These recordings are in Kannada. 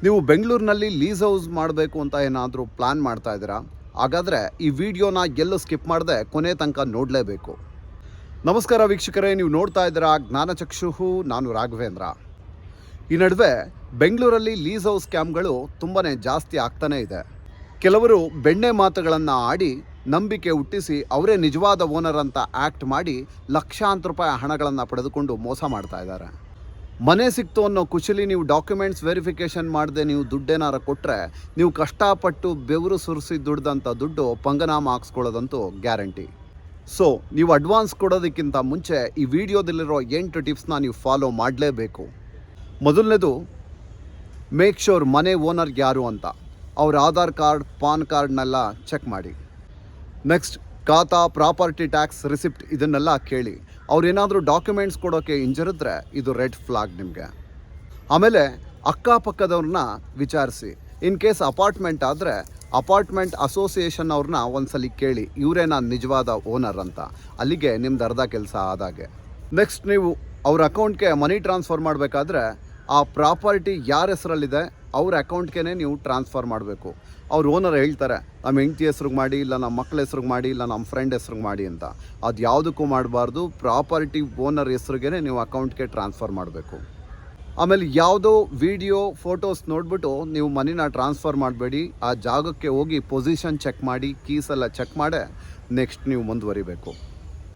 ನೀವು ಬೆಂಗಳೂರಿನಲ್ಲಿ ಲೀಸ್ ಹೌಸ್ ಮಾಡಬೇಕು ಅಂತ ಏನಾದರೂ ಪ್ಲ್ಯಾನ್ ಮಾಡ್ತಾ ಇದ್ದೀರಾ? ಹಾಗಾದರೆ ಈ ವಿಡಿಯೋನ ಎಲ್ಲೂ ಸ್ಕಿಪ್ ಮಾಡದೆ ಕೊನೆ ತನಕ ನೋಡಲೇಬೇಕು. ನಮಸ್ಕಾರ ವೀಕ್ಷಕರೇ, ನೀವು ನೋಡ್ತಾ ಇದ್ದೀರಾ ಜ್ಞಾನಚಕ್ಷು. ನಾನು ರಾಘವೇಂದ್ರ. ಈ ನಡುವೆ ಬೆಂಗಳೂರಲ್ಲಿ ಲೀಸ್ ಹೌಸ್ ಸ್ಕ್ಯಾಮ್ಗಳು ತುಂಬಾ ಜಾಸ್ತಿ ಆಗ್ತಾನೇ ಇದೆ. ಕೆಲವರು ಬೆಣ್ಣೆ ಮಾತುಗಳನ್ನು ಆಡಿ ನಂಬಿಕೆ ಹುಟ್ಟಿಸಿ ಅವರೇ ನಿಜವಾದ ಓನರ್ ಅಂತ ಆ್ಯಕ್ಟ್ ಮಾಡಿ ಲಕ್ಷಾಂತರ ರೂಪಾಯಿ ಹಣಗಳನ್ನು ಪಡೆದುಕೊಂಡು ಮೋಸ ಮಾಡ್ತಾ ಇದ್ದಾರೆ. ಮನೆ ಸಿಕ್ತು ಅನ್ನೋ ಖುಷಿಲಿ ನೀವು ಡಾಕ್ಯುಮೆಂಟ್ಸ್ ವೆರಿಫಿಕೇಷನ್ ಮಾಡದೆ ನೀವು ದುಡ್ಡೇನಾರ ಕೊಟ್ಟರೆ ನೀವು ಕಷ್ಟಪಟ್ಟು ಬೆವರು ಸುರಿಸಿ ದುಡ್ದಂಥ ದುಡ್ಡು ಪಂಗನಾಮ ಹಾಕ್ಸ್ಕೊಳ್ಳೋದಂತೂ ಗ್ಯಾರಂಟಿ. ಸೊ ನೀವು ಅಡ್ವಾನ್ಸ್ ಕೊಡೋದಕ್ಕಿಂತ ಮುಂಚೆ ಈ ವಿಡಿಯೋದಲ್ಲಿರೋ 8 ಟಿಪ್ಸ್ನ ನೀವು ಫಾಲೋ ಮಾಡಲೇಬೇಕು. ಮೊದಲನೇದು, ಮೇಕ್ ಶೋರ್ ಮನೆ ಓನರ್ ಯಾರು ಅಂತ ಅವ್ರ ಆಧಾರ್ ಕಾರ್ಡ್, ಪಾನ್ ಕಾರ್ಡ್ನೆಲ್ಲ ಚೆಕ್ ಮಾಡಿ. ನೆಕ್ಸ್ಟ್, ಖಾತಾ, ಪ್ರಾಪರ್ಟಿ ಟ್ಯಾಕ್ಸ್ ರಿಸಿಪ್ಟ್ ಇದನ್ನೆಲ್ಲ ಕೇಳಿ. ಅವ್ರೇನಾದರೂ ಡಾಕ್ಯುಮೆಂಟ್ಸ್ ಕೊಡೋಕ್ಕೆ ಹಿಂಜರಿದ್ರೆ ಇದು ರೆಡ್ ಫ್ಲಾಗ್ ನಿಮಗೆ. ಆಮೇಲೆ ಅಕ್ಕಪಕ್ಕದವ್ರನ್ನ ವಿಚಾರಿಸಿ. ಇನ್ ಕೇಸ್ ಅಪಾರ್ಟ್ಮೆಂಟ್ ಆದರೆ ಅಪಾರ್ಟ್ಮೆಂಟ್ ಅಸೋಸಿಯೇಷನ್ ಅವ್ರನ್ನ ಒಂದ್ಸಲಿ ಕೇಳಿ, ಇವರೇ ನಾನು ನಿಜವಾದ ಓನರ್ ಅಂತ. ಅಲ್ಲಿಗೆ ನಿಮ್ದು ಅರ್ಧ ಕೆಲಸ ಆದಾಗೆ. ನೆಕ್ಸ್ಟ್, ನೀವು ಅವ್ರ ಅಕೌಂಟ್ಗೆ ಮನಿ ಟ್ರಾನ್ಸ್ಫರ್ ಮಾಡಬೇಕಾದ್ರೆ ಆ ಪ್ರಾಪರ್ಟಿ ಯಾರ ಹೆಸರಲ್ಲಿದೆ ಅವ್ರ ಅಕೌಂಟ್ಗೆ ನೀವು ಟ್ರಾನ್ಸ್ಫರ್ ಮಾಡಬೇಕು. ಅವ್ರ ಓನರ್ ಹೇಳ್ತಾರೆ ನಮ್ಮ ಹೆಂಡತಿ ಹೆಸ್ರಿಗೆ ಮಾಡಿ, ಇಲ್ಲ ನಮ್ಮ ಮಕ್ಕಳ ಹೆಸ್ರಿಗೆ ಮಾಡಿ, ಇಲ್ಲ ನಮ್ಮ ಫ್ರೆಂಡ್ ಹೆಸ್ರಿಗೆ ಮಾಡಿ ಅಂತ. ಅದು ಯಾವುದಕ್ಕೂ ಮಾಡಬಾರ್ದು. ಪ್ರಾಪರ್ಟಿ ಓನರ್ ಹೆಸ್ರಿಗೆ ನೀವು ಅಕೌಂಟ್ಗೆ ಟ್ರಾನ್ಸ್ಫರ್ ಮಾಡಬೇಕು. ಆಮೇಲೆ ಯಾವುದೋ ವಿಡಿಯೋ ಫೋಟೋಸ್ ನೋಡಿಬಿಟ್ಟು ನೀವು ಮನಿನ ಟ್ರಾನ್ಸ್ಫರ್ ಮಾಡಬೇಡಿ. ಆ ಜಾಗಕ್ಕೆ ಹೋಗಿ ಪೊಸಿಷನ್ ಚೆಕ್ ಮಾಡಿ, ಕೀಸೆಲ್ಲ ಚೆಕ್ ಮಾಡೇ ನೆಕ್ಸ್ಟ್ ನೀವು ಮುಂದುವರಿಬೇಕು.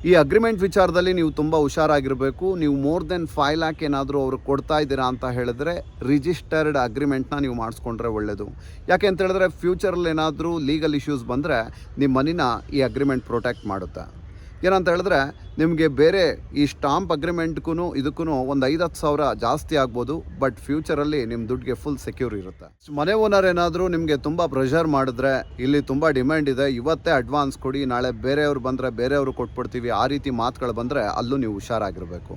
ಈ ಅಗ್ರಿಮೆಂಟ್ ವಿಚಾರದಲ್ಲಿ ನೀವು ತುಂಬ ಹುಷಾರಾಗಿರಬೇಕು. ನೀವು ಮೋರ್ ದೆನ್ 5 ಲ್ಯಾಕ್ ಏನಾದರೂ ಅವರು ಕೊಡ್ತಾ ಇದ್ದೀರಾ ಅಂತ ಹೇಳಿದ್ರೆ ರಿಜಿಸ್ಟರ್ಡ್ ಅಗ್ರಿಮೆಂಟ್ನ ನೀವು ಮಾಡಿಸ್ಕೊಂಡ್ರೆ ಒಳ್ಳೆಯದು. ಯಾಕೆ ಅಂತ ಹೇಳಿದ್ರೆ ಫ್ಯೂಚರಲ್ಲಿ ಏನಾದರೂ ಲೀಗಲ್ ಇಶ್ಯೂಸ್ ಬಂದರೆ ನಿಮ್ಮ ಮನಿನ ಈ ಅಗ್ರಿಮೆಂಟ್ ಪ್ರೊಟೆಕ್ಟ್ ಮಾಡುತ್ತೆ. ಏನಂತ ಹೇಳಿದ್ರೆ ನಿಮಗೆ ಬೇರೆ ಈ ಸ್ಟಾಂಪ್ ಅಗ್ರಿಮೆಂಟ್ಗೂ ಇದಕ್ಕೂ ಒಂದು 5-10 ಸಾವಿರ ಜಾಸ್ತಿ ಆಗ್ಬೋದು, ಬಟ್ ಫ್ಯೂಚರಲ್ಲಿ ನಿಮ್ಮ ದುಡ್ಡಿಗೆ ಫುಲ್ ಸೆಕ್ಯೂರ್ ಇರುತ್ತೆ. ಮನೆ ಓನರ್ ಏನಾದರೂ ನಿಮಗೆ ತುಂಬ ಪ್ರೆಷರ್ ಮಾಡಿದ್ರೆ, ಇಲ್ಲಿ ತುಂಬ ಡಿಮ್ಯಾಂಡ್ ಇದೆ, ಇವತ್ತೇ ಅಡ್ವಾನ್ಸ್ ಕೊಡಿ, ನಾಳೆ ಬೇರೆಯವ್ರು ಬಂದರೆ ಬೇರೆಯವರು ಕೊಟ್ಬಿಡ್ತೀವಿ, ಆ ರೀತಿ ಮಾತುಗಳು ಬಂದರೆ ಅಲ್ಲೂ ನೀವು ಹುಷಾರಾಗಿರಬೇಕು.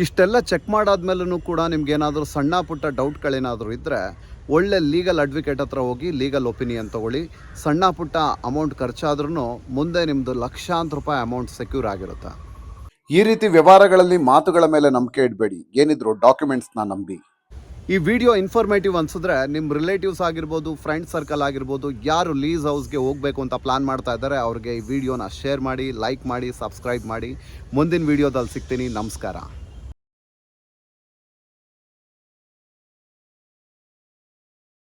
ಇಷ್ಟೆಲ್ಲ ಚೆಕ್ ಮಾಡಾದ್ಮೇಲೂ ಕೂಡ ನಿಮ್ಗೇನಾದರೂ ಸಣ್ಣ ಪುಟ್ಟ ಡೌಟ್ಗಳೇನಾದರೂ ಇದ್ದರೆ ಒಳ್ಳೆ ಲೀಗಲ್ ಅಡ್ವೊಕೇಟ್ ಹತ್ರ ಹೋಗಿ ಲೀಗಲ್ ಒಪಿನಿಯನ್ ತೊಗೊಳ್ಳಿ. ಸಣ್ಣ ಪುಟ್ಟ ಅಮೌಂಟ್ ಖರ್ಚಾದ್ರೂ ಮುಂದೆ ನಿಮ್ಮದು ಲಕ್ಷಾಂತರ ರೂಪಾಯಿ ಅಮೌಂಟ್ ಸೆಕ್ಯೂರ್ ಆಗಿರುತ್ತೆ. ಈ ರೀತಿ ವ್ಯವಹಾರಗಳಲ್ಲಿ ಮಾತುಗಳ ಮೇಲೆ ನಂಬಿಕೆ ಇಡಬೇಡಿ, ಏನಿದ್ರು ಡಾಕ್ಯುಮೆಂಟ್ಸ್ನ ನಂಬಿ. ಈ ವಿಡಿಯೋ ಇನ್ಫಾರ್ಮೇಟಿವ್ ಅನಿಸಿದ್ರೆ ನಿಮ್ಮ ರಿಲೇಟಿವ್ಸ್ ಆಗಿರ್ಬೋದು, ಫ್ರೆಂಡ್ ಸರ್ಕಲ್ ಆಗಿರ್ಬೋದು, ಯಾರು ಲೀಸ್ ಹೌಸ್ಗೆ ಹೋಗಬೇಕು ಅಂತ ಪ್ಲ್ಯಾನ್ ಮಾಡ್ತಾ ಇದ್ದಾರೆ ಅವ್ರಿಗೆ ಈ ವಿಡಿಯೋನ ಶೇರ್ ಮಾಡಿ, ಲೈಕ್ ಮಾಡಿ, ಸಬ್ಸ್ಕ್ರೈಬ್ ಮಾಡಿ. ಮುಂದಿನ ವಿಡಿಯೋದಲ್ಲಿ ಸಿಗ್ತೀನಿ. ನಮಸ್ಕಾರ.